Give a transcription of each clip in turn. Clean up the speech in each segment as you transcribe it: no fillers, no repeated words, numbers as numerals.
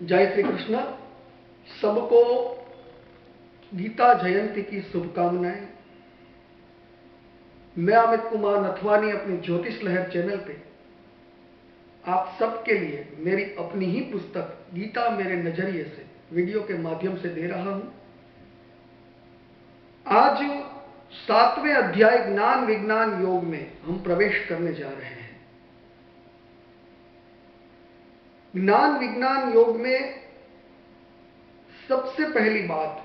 जय श्री कृष्ण। सबको गीता जयंती की शुभकामनाएं। मैं अमित कुमार नथवानी अपनी ज्योतिष लहर चैनल पे आप सबके लिए मेरी अपनी ही पुस्तक गीता मेरे नजरिए से वीडियो के माध्यम से दे रहा हूं। आज 7वें अध्याय ज्ञान विज्ञान योग में हम प्रवेश करने जा रहे हैं। ज्ञान विज्ञान योग में सबसे पहली बात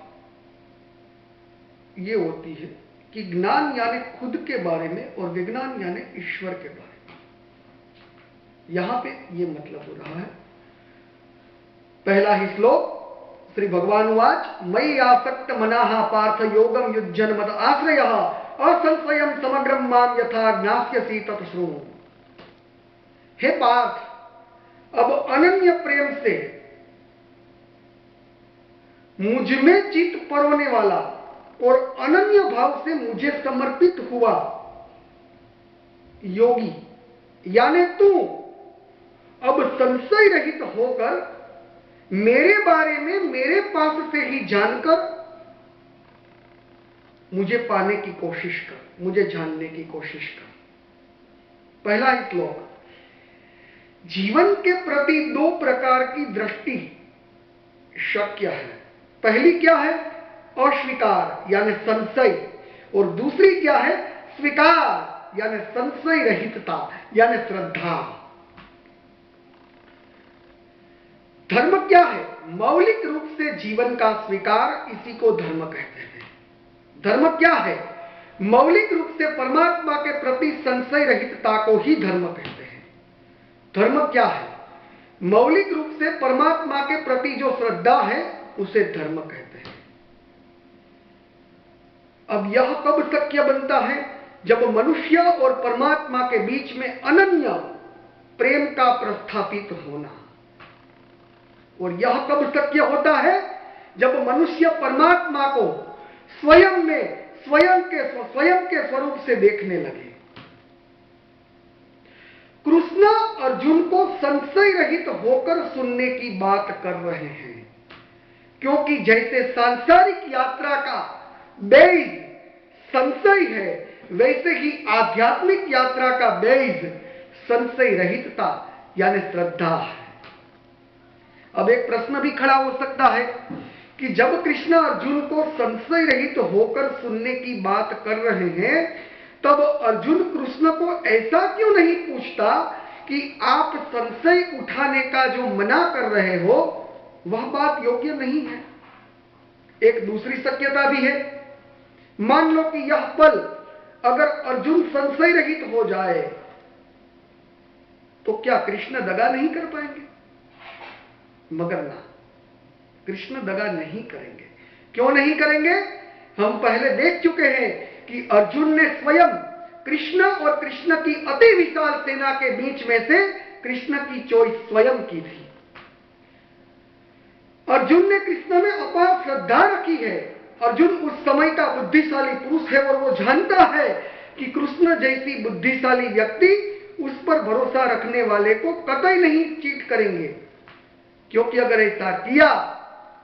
यह होती है कि ज्ञान यानी खुद के बारे में और विज्ञान यानी ईश्वर के बारे में। यहां पे यह मतलब हो रहा है। पहला ही श्लोक श्री भगवान उवाच मयि आसक्त मनाः पार्थ योगम युज्यन मद आश्रयः असंशयं समग्रं मां यथा ज्ञास्यसि तत् शृणु। हे पार्थ, अब अनन्य प्रेम से मुझ में चित्त परोने वाला और अनन्य भाव से मुझे समर्पित हुआ योगी यानी तू अब संशय रहित होकर मेरे बारे में मेरे पास से ही जानकर मुझे पाने की कोशिश कर, मुझे जानने की कोशिश कर। पहला ही श्लोक। जीवन के प्रति दो प्रकार की दृष्टि शक्य है। पहली क्या है? अस्वीकार यानी संशय, और दूसरी क्या है? स्वीकार यानी संशय रहितता यानी श्रद्धा। धर्म क्या है? मौलिक रूप से जीवन का स्वीकार, इसी को धर्म कहते हैं। धर्म क्या है? मौलिक रूप से परमात्मा के प्रति संशय रहितता को ही धर्म कहते हैं। धर्म क्या है? मौलिक रूप से परमात्मा के प्रति जो श्रद्धा है उसे धर्म कहते हैं। अब यह कब शक्य बनता है? जब मनुष्य और परमात्मा के बीच में अनन्य प्रेम का प्रस्थापित होना। और यह कब शक्य होता है? जब मनुष्य परमात्मा को स्वयं में स्वयं के स्वरूप से देखने लगे। कृष्ण अर्जुन को संशय रहित होकर सुनने की बात कर रहे हैं, क्योंकि जैसे सांसारिक यात्रा का बेस संशय है, वैसे ही आध्यात्मिक यात्रा का बेस संशय रहितता यानी श्रद्धा है। अब एक प्रश्न भी खड़ा हो सकता है कि जब कृष्ण अर्जुन को संशय रहित होकर सुनने की बात कर रहे हैं, तब अर्जुन कृष्ण को ऐसा क्यों नहीं पूछता कि आप संशय उठाने का जो मना कर रहे हो वह बात योग्य नहीं है। एक दूसरी शक्यता भी है। मान लो कि यह पल अगर अर्जुन संशय रहित हो जाए तो क्या कृष्ण दगा नहीं कर पाएंगे? मगर ना, कृष्ण दगा नहीं करेंगे। क्यों नहीं करेंगे? हम पहले देख चुके हैं कि अर्जुन ने स्वयं कृष्ण और कृष्ण की अति विशाल सेना के बीच में से कृष्ण की चॉइस स्वयं की थी। अर्जुन ने कृष्ण में अपार श्रद्धा रखी है। अर्जुन उस समय का बुद्धिशाली पुरुष है और वो जानता है कि कृष्ण जैसी बुद्धिशाली व्यक्ति उस पर भरोसा रखने वाले को कतई नहीं चीट करेंगे, क्योंकि अगर ऐसा किया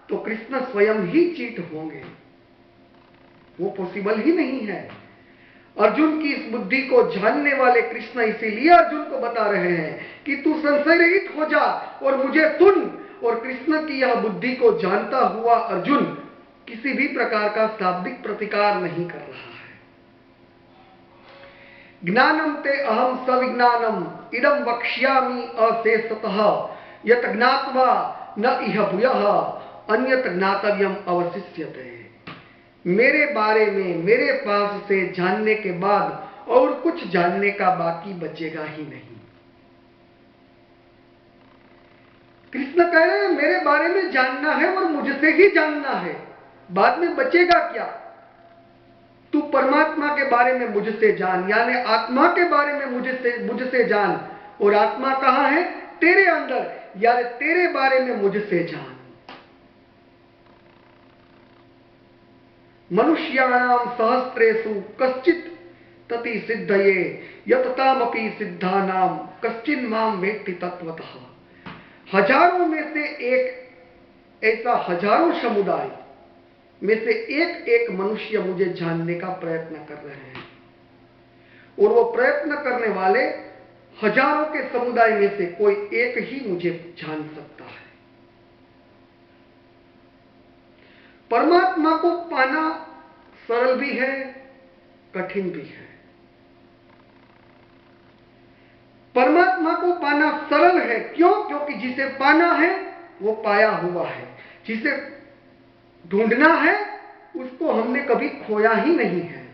तो कृष्ण स्वयं ही चीट होंगे। वो पॉसिबल ही नहीं है। अर्जुन की इस बुद्धि को जानने वाले कृष्ण इसीलिए अर्जुन को बता रहे हैं कि तू संशय रहित हो जा और मुझे सुन। और कृष्ण की यह बुद्धि को जानता हुआ अर्जुन किसी भी प्रकार का शाब्दिक प्रतिकार नहीं कर रहा है। ज्ञानम ते अहम सविज्ञानम इदम वक्ष्यामि अशेषतः यत ज्ञात्वा न इह भूयः अन्यत ज्ञातव्यम अवशिष्यते। मेरे बारे में मेरे पास से जानने के बाद और कुछ जानने का बाकी बचेगा ही नहीं। कृष्ण कह रहे हैं मेरे बारे में जानना है और मुझसे ही जानना है, बाद में बचेगा क्या? तू परमात्मा के बारे में मुझसे जान, यानी आत्मा के बारे में मुझसे जान। और आत्मा कहां है? तेरे अंदर, यानी तेरे बारे में मुझसे जान। मनुष्याणाम सहस्रेषु कश्चित् तति सिद्धये यततामपि सिद्धानाम कश्चिन् मां वेत्ति तत्वतः। हजारों में से एक ऐसा, हजारों समुदाय में से एक एक मनुष्य मुझे जानने का प्रयत्न कर रहे हैं, और वो प्रयत्न करने वाले हजारों के समुदाय में से कोई एक ही मुझे जान सकता है। परमात्मा को पाना सरल भी है, कठिन भी है। परमात्मा को पाना सरल है, क्यों? क्योंकि जिसे पाना है वो पाया हुआ है, जिसे ढूंढना है उसको हमने कभी खोया ही नहीं है।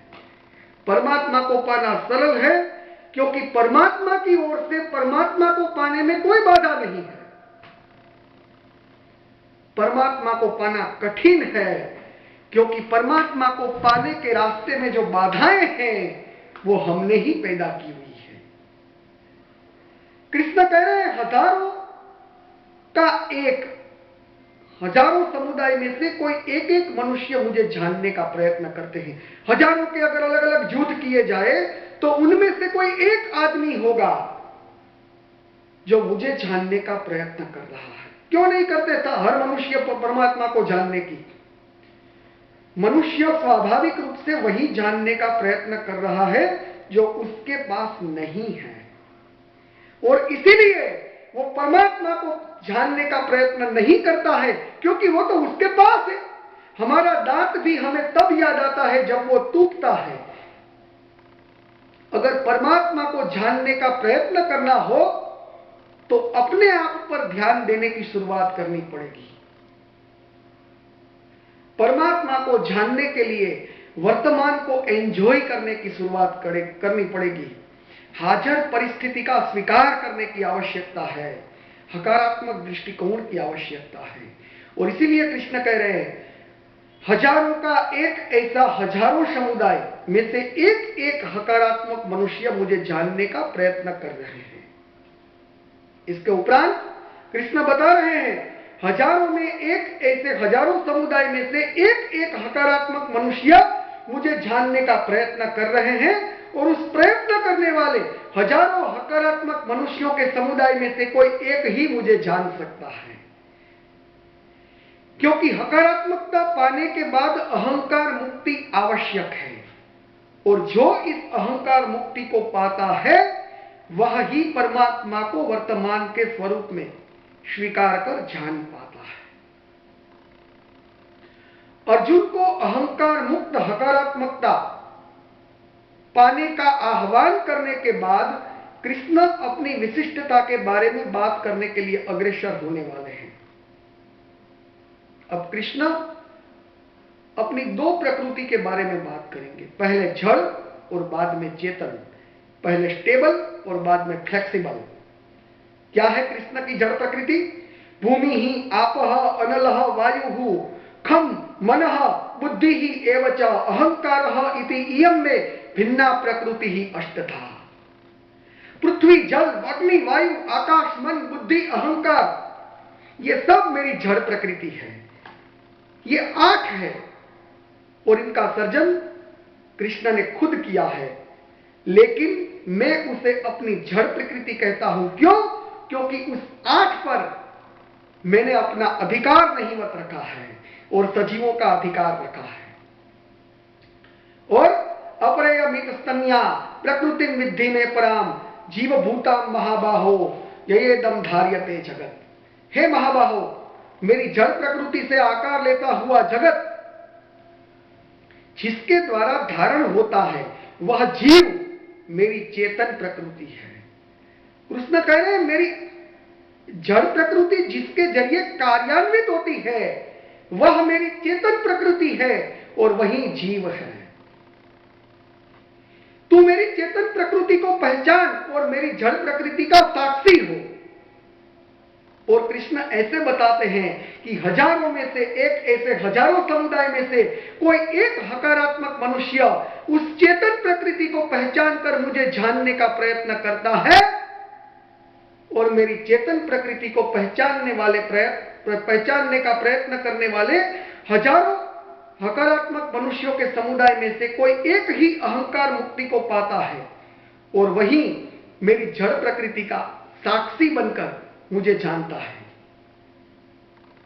परमात्मा को पाना सरल है क्योंकि परमात्मा की ओर से परमात्मा को पाने में कोई बाधा नहीं है। परमात्मा को पाना कठिन है क्योंकि परमात्मा को पाने के रास्ते में जो बाधाएं हैं वो हमने ही पैदा की हुई है। कृष्ण कह रहे हैं हजारों का एक, हजारों समुदाय में से कोई एक एक मनुष्य मुझे जानने का प्रयत्न करते हैं। हजारों के अगर अलग अलग युद्ध किए जाए तो उनमें से कोई एक आदमी होगा जो मुझे जानने का प्रयत्न कर रहा है। क्यों नहीं करते था हर मनुष्य परमात्मा को जानने की? मनुष्य स्वाभाविक रूप से वही जानने का प्रयत्न कर रहा है जो उसके पास नहीं है, और इसीलिए वो परमात्मा को जानने का प्रयत्न नहीं करता है क्योंकि वो तो उसके पास है। हमारा दांत भी हमें तब याद आता है जब वो टूटता है। अगर परमात्मा को जानने का प्रयत्न करना हो तो अपने आप पर ध्यान देने की शुरुआत करनी पड़ेगी। परमात्मा को जानने के लिए वर्तमान को एंजॉय करने की शुरुआत करनी पड़ेगी। हाजिर परिस्थिति का स्वीकार करने की आवश्यकता है, सकारात्मक दृष्टिकोण की आवश्यकता है। और इसीलिए कृष्ण कह रहे हैं हजारों का एक ऐसा, हजारों समुदाय में से एक एक सकारात्मक मनुष्य मुझे जानने का प्रयत्न कर रहे हैं। इसके उपरांत कृष्ण बता रहे हैं हजारों में एक ऐसे, हजारों समुदाय में से एक एक सकारात्मक मनुष्य मुझे जानने का प्रयत्न कर रहे हैं, और उस प्रयत्न करने वाले हजारों सकारात्मक मनुष्यों के समुदाय में से कोई एक ही मुझे जान सकता है। क्योंकि सकारात्मकता पाने के बाद अहंकार मुक्ति आवश्यक है, और जो इस अहंकार मुक्ति को पाता है वह ही परमात्मा को वर्तमान के स्वरूप में स्वीकार कर जान पाता है। अर्जुन को अहंकार मुक्त सकारात्मकता पाने का आह्वान करने के बाद कृष्ण अपनी विशिष्टता के बारे में बात करने के लिए अग्रसर होने वाले हैं। अब कृष्ण अपनी दो प्रकृति के बारे में बात करेंगे, पहले जड़ और बाद में चेतन, पहले स्टेबल और बाद में फ्लेक्सिबल। क्या है कृष्ण की जड़ प्रकृति? भूमि ही आपः अनलः वायुः खम मनः बुद्धि ही एवच अहंकारः इति इयं मे भिन्ना प्रकृति ही अष्टधा। पृथ्वी, जल, अग्नि, वायु, आकाश, मन, बुद्धि, अहंकार, ये सब मेरी जड़ प्रकृति है। ये 8 है और इनका सर्जन कृष्ण ने खुद किया है, लेकिन मैं उसे अपनी जड़ प्रकृति कहता हूं। क्यों? क्योंकि उस 8 पर मैंने अपना अधिकार नहीं मत रखा है और सजीवों का अधिकार रखा है। और अपरयमित स्तन्या प्रकृति विद्धि में पराम जीव भूताम महाबाहो ययेदम धार्यते जगत। हे महाबाहो, मेरी जड़ प्रकृति से आकार लेता हुआ जगत जिसके द्वारा धारण होता है वह जीव मेरी चेतन प्रकृति है। कृष्ण कह रहे हैं मेरी जड़ प्रकृति जिसके जरिए कार्यान्वित होती है वह मेरी चेतन प्रकृति है और वही जीव है। तू मेरी चेतन प्रकृति को पहचान और मेरी जड़ प्रकृति का साक्षी हो। और कृष्ण ऐसे बताते हैं कि हजारों में से एक ऐसे, हजारों समुदाय में से कोई एक सकारात्मक मनुष्य उस चेतन प्रकृति को पहचान कर मुझे जानने का प्रयत्न करता है, और मेरी चेतन प्रकृति को पहचानने का प्रयत्न करने वाले हजारों सकारात्मक मनुष्यों के समुदाय में से कोई एक ही अहंकार मुक्ति को पाता है, और वही मेरी जड़ प्रकृति का साक्षी बनकर मुझे जानता है।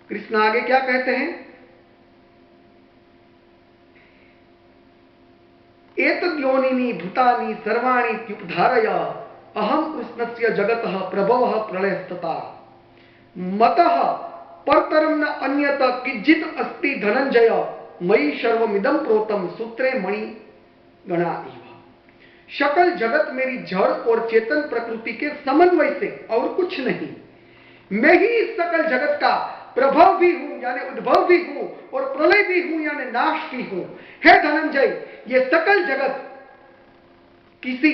कृष्ण आगे क्या कहते हैं? एतद्योनिनी भूतानि सर्वाणि त्युपधारय अहम कृष्णस्य जगतः प्रभवः प्रलयस्तथा मतः परतरं न अन्यत किंचित अस्ति धनंजय मयि सर्वमिदं प्रोतम सूत्रे मणि गणा इव। सकल जगत मेरी जड़ और चेतन प्रकृति के समन्वय से और कुछ नहीं। मैं ही इस सकल जगत का प्रभव भी हूं यानी उद्भव भी हूं और प्रलय भी हूं यानी नाश भी हूं। हे धनंजय, ये सकल जगत किसी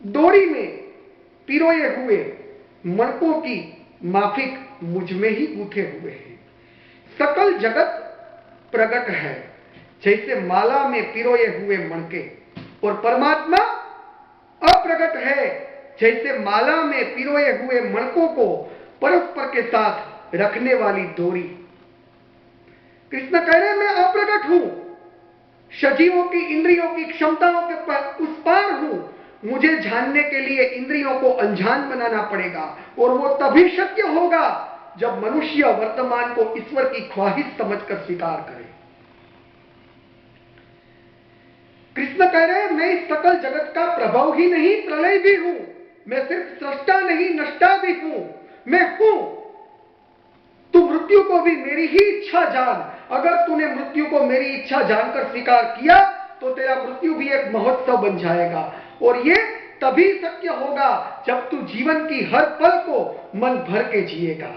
डोरी में पिरोए हुए मणकों की माफिक मुझ में ही गूंथे हुए हैं। सकल जगत प्रकट है जैसे माला में पिरोए हुए मणके, और परमात्मा अप्रगट है जैसे माला में पिरोए हुए मणकों को परस्पर के साथ रखने वाली डोरी। कृष्ण कह रहे हैं मैं अप्रगट हूं, सजीवों की इंद्रियों की क्षमताओं के उस पार हूं। मुझे जानने के लिए इंद्रियों को अनजान बनाना पड़ेगा, और वो तभी शक्य होगा जब मनुष्य वर्तमान को ईश्वर की ख्वाहिश समझकर स्वीकार करे। कृष्ण कह रहे हैं मैं इस सकल जगत का प्रभव ही नहीं प्रलय भी हूं। मैं सिर्फ सृष्टा नहीं नष्टा भी हूं। मैं हूं। तू मृत्यु को भी मेरी ही इच्छा जान। अगर तूने मृत्यु को मेरी इच्छा जानकर स्वीकार किया तो तेरा मृत्यु भी एक महोत्सव बन जाएगा, और ये तभी शक्य होगा जब तू जीवन की हर पल को मन भर के जिएगा।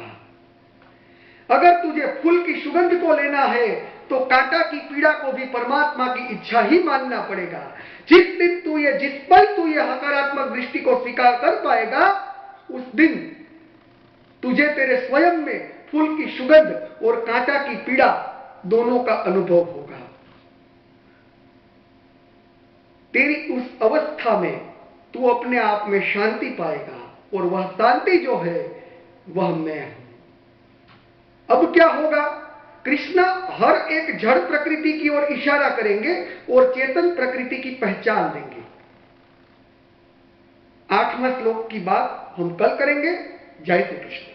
अगर तुझे फूल की सुगंध को लेना है तो कांटा की पीड़ा को भी परमात्मा की इच्छा ही मानना पड़ेगा। जिस पल तू ये सकारात्मक दृष्टि को स्वीकार कर पाएगा, उस दिन तुझे तेरे स्वयं में फूल की सुगंध और कांटा की पीड़ा दोनों का अनुभव होगा। तेरी उस अवस्था में तू अपने आप में शांति पाएगा, और वह शांति जो है वह मैं हूं। अब क्या होगा? कृष्ण हर एक जड़ प्रकृति की ओर इशारा करेंगे और चेतन प्रकृति की पहचान देंगे। 8वां श्लोक की बात हम कल करेंगे। जय श्री कृष्ण।